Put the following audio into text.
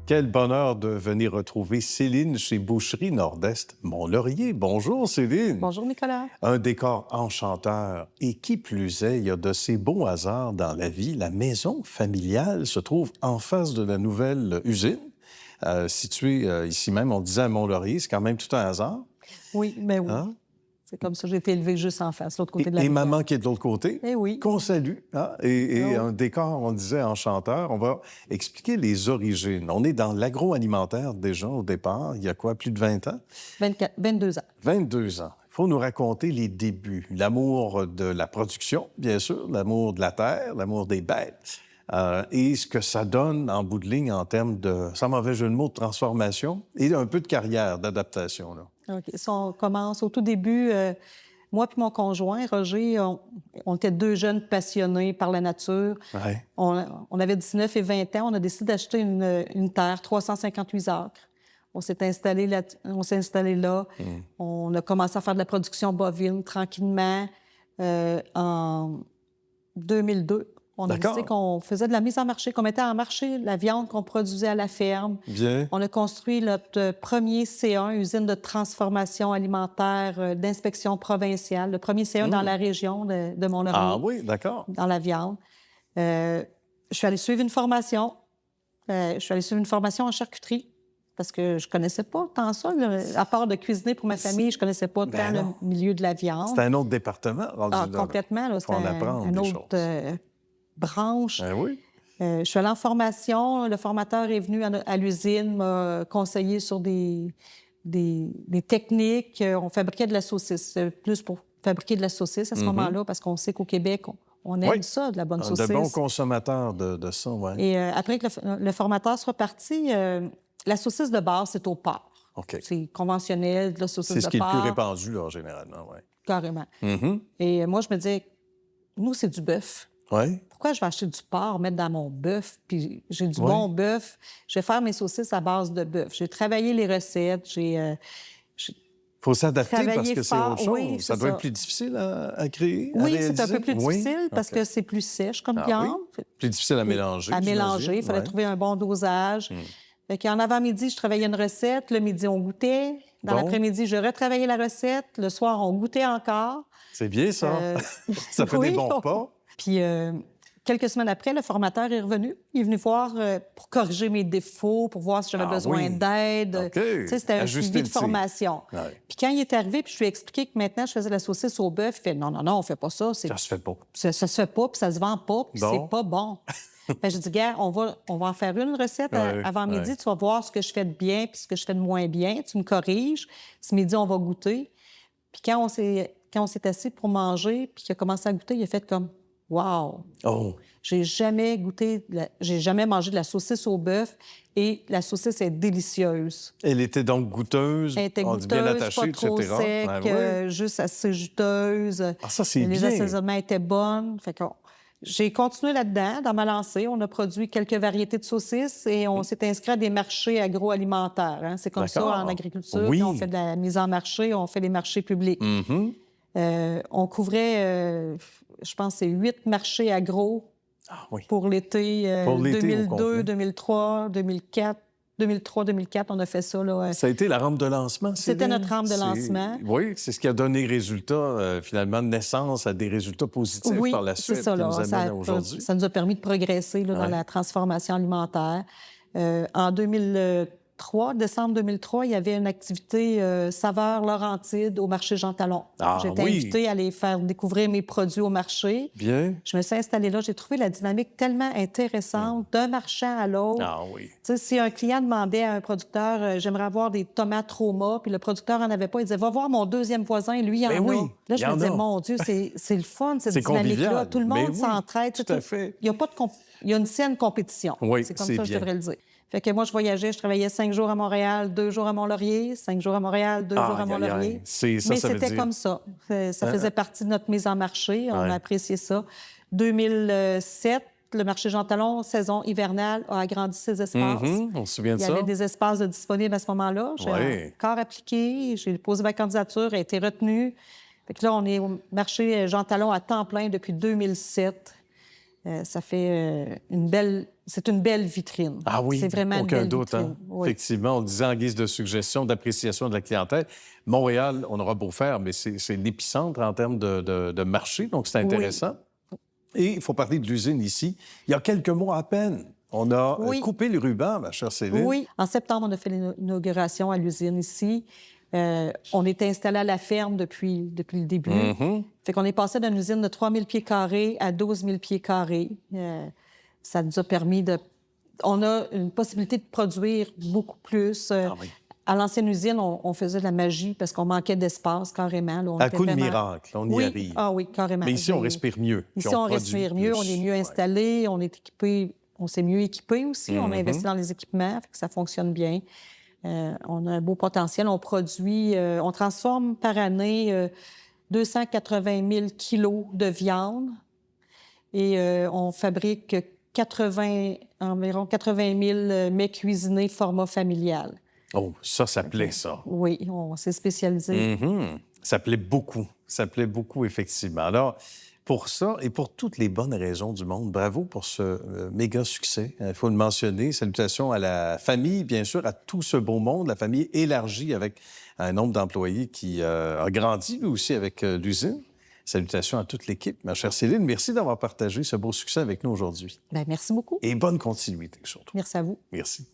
Quel bonheur de venir retrouver Céline chez Boucherie Nord-Est Mont-Laurier. Bonjour Céline. Bonjour Nicolas. Un décor enchanteur et qui plus est, il y a de ces beaux hasards dans la vie. La maison familiale se trouve en face de la nouvelle usine, située ici même, on disait à Mont-Laurier, c'est quand même tout un hasard. Oui, mais oui. Hein? C'est comme ça, j'ai été élevée juste en face, l'autre côté de la Et rivière. maman qui est de l'autre côté, Eh oui. qu'on salue. Hein? Et Oh. un décor, on disait, enchanteur. On va expliquer les origines. On est dans l'agroalimentaire déjà au départ, il y a quoi, plus de 20 ans? 22 ans. 22 ans. Il faut nous raconter les débuts. L'amour de la production, bien sûr, l'amour de la terre, l'amour des bêtes, et ce que ça donne en bout de ligne en termes de, sans mauvais jeu de mots, de transformation et un peu de carrière, d'adaptation, là. OK. Si on commence au tout début, moi puis mon conjoint, Roger, on était deux jeunes passionnés par la nature. Ouais. On avait 19 et 20 ans. On a décidé d'acheter une terre, 358 acres. On s'est installé là. On a commencé à faire de la production bovine tranquillement. En 2002, on a décidé qu'on faisait de la mise en marché, qu'on mettait en marché la viande qu'on produisait à la ferme. Bien. On a construit notre premier C1, usine de transformation alimentaire d'inspection provinciale, le premier C1 dans la région de Mont-Laurier. Ah oui, d'accord. Dans la viande. Je suis allée suivre une formation. En charcuterie parce que je connaissais pas tant ça. À part de cuisiner pour ma famille, je connaissais pas tant le milieu de la viande. C'est un autre département. Complètement. Là, faut en apprendre une des autre branche. Ben oui. Je suis allée en formation. Le formateur est venu à l'usine, m'a conseillé sur des techniques. On fabriquait de la saucisse, plus pour fabriquer de la saucisse à ce moment-là, parce qu'on sait qu'au Québec, on aime ça, de la bonne saucisse. De bons consommateurs de ça, oui. Et après que le formateur soit parti, la saucisse de base, c'est au porc. OK. C'est conventionnel, de la saucisse de porc. C'est ce qui est le plus répandu, là, généralement, oui. Carrément. Et moi, je me disais, nous, c'est du bœuf. Oui. Pourquoi je vais acheter du porc, mettre dans mon bœuf, puis j'ai du bon bœuf? Je vais faire mes saucisses à base de bœuf. J'ai travaillé les recettes, Il faut s'adapter parce que c'est autre chose. Oui, ça doit être plus difficile à créer, à Oui, réaliser? c'est un peu plus difficile parce que c'est plus sèche comme viande. Oui. Plus difficile à mélanger. À mélanger, il fallait trouver un bon dosage. En avant-midi, je travaillais une recette. Le midi, on goûtait. Dans l'après-midi, je retravaillais la recette. Le soir, on goûtait encore. C'est bien, ça. Ça fait des bons repas. Puis, quelques semaines après, le formateur est revenu. Il est venu voir pour corriger mes défauts, pour voir si j'avais besoin d'aide. Okay. C'était un suivi de formation. Puis quand il est arrivé, puis je lui ai expliqué que maintenant, je faisais la saucisse au bœuf, il fait « Non, on fait pas ça. Ça se fait pas. Ça se fait pas, puis ça se vend pas, puis c'est pas bon. » J'ai dit « Gars, on va en faire une recette avant midi. Tu vas voir ce que je fais de bien puis ce que je fais de moins bien. Tu me corriges. Ce midi, on va goûter. » Puis quand on s'est assis pour manger, puis qu'il a commencé à goûter, il a fait comme « Wow! » Oh! J'ai jamais mangé de la saucisse au bœuf et la saucisse est délicieuse. Elle était donc goûteuse, elle était goûteuse, bien attachée, pas trop etc. sec, juste assez juteuse. Ah, ça, c'est bien. Les assaisonnements étaient bonnes. J'ai continué là-dedans, dans ma lancée. On a produit quelques variétés de saucisses et on s'est inscrit à des marchés agroalimentaires. Hein. C'est comme ça en agriculture. Oui. On fait de la mise en marché, on fait les marchés publics. On couvrait, je pense, c'est 8 marchés agro pour l'été 2002, 2003, 2004. 2003-2004, on a fait ça. Là. Ça a été la rampe de lancement, C'était notre rampe de lancement. Oui, c'est ce qui a donné résultat, finalement, naissance à des résultats positifs par la suite, ça, qui nous amène aujourd'hui. Ça nous a permis de progresser dans la transformation alimentaire. En 2003, décembre 2003, il y avait une activité saveur Laurentide au marché Jean Talon. J'ai été invitée à aller faire découvrir mes produits au marché. Bien. Je me suis installée là. J'ai trouvé la dynamique tellement intéressante d'un marchand à l'autre. Ah oui. Tu sais, si un client demandait à un producteur j'aimerais avoir des tomates Roma, puis le producteur en avait pas, il disait va voir mon deuxième voisin, lui, il en a. Là, je me disais mon Dieu, c'est le fun, cette dynamique-là. Tout le monde s'entraide. Tout à fait. Il y a une saine compétition. Oui, c'est comme ça que je devrais le dire. Fait que moi, je voyageais, je travaillais 5 jours à Montréal, 2 jours à Mont-Laurier, 5 jours à Montréal, 2 jours à Mont-Laurier. Mais c'était comme ça. Ça faisait partie de notre mise en marché. On a apprécié ça. 2007, le marché Jean Talon, saison hivernale, a agrandi ses espaces. On se souvient de ça. Il y avait des espaces disponibles à ce moment-là. J'ai encore appliqué, j'ai posé ma candidature, elle a été retenue. Fait que là, on est au marché Jean Talon à temps plein depuis 2007. Ça fait c'est une belle vitrine. Ah oui, c'est vraiment aucun une belle doute. vitrine. Hein? Oui. Effectivement, on le disait en guise de suggestion, d'appréciation de la clientèle. Montréal, on aura beau faire, mais c'est l'épicentre en termes de marché, donc c'est intéressant. Et il faut parler de l'usine ici. Il y a quelques mois à peine, on a coupé le ruban, ma chère Céline. Oui. En septembre, on a fait l'inauguration à l'usine ici. On était installé à la ferme depuis le début. Fait qu'on est passé d'une usine de 3 000 pieds carrés à 12 000 pieds carrés. Ça nous a permis de... On a une possibilité de produire beaucoup plus. À l'ancienne usine, on faisait de la magie parce qu'on manquait d'espace carrément. Là, à coup de miracle, on y arrive. Ah oui, carrément. Mais ici, on respire mieux. Ici, on respire mieux, on est mieux installé, on est équipé, on s'est mieux équipé aussi. On a investi dans les équipements, fait que ça fonctionne bien. On a un beau potentiel. On produit, on transforme par année 280 000 kilos de viande et on fabrique environ 80 000 mets cuisinés format familial. Oh, ça plaît, ça. Oui, on s'est spécialisé. Ça plaît beaucoup, effectivement. Alors, pour ça et pour toutes les bonnes raisons du monde, bravo pour ce méga succès. Il faut le mentionner. Salutations à la famille, bien sûr, à tout ce beau monde, la famille élargie avec un nombre d'employés qui a grandi, lui aussi, avec l'usine. Salutations à toute l'équipe. Ma chère Céline, merci d'avoir partagé ce beau succès avec nous aujourd'hui. Bien, merci beaucoup. Et bonne continuité, surtout. Merci à vous. Merci.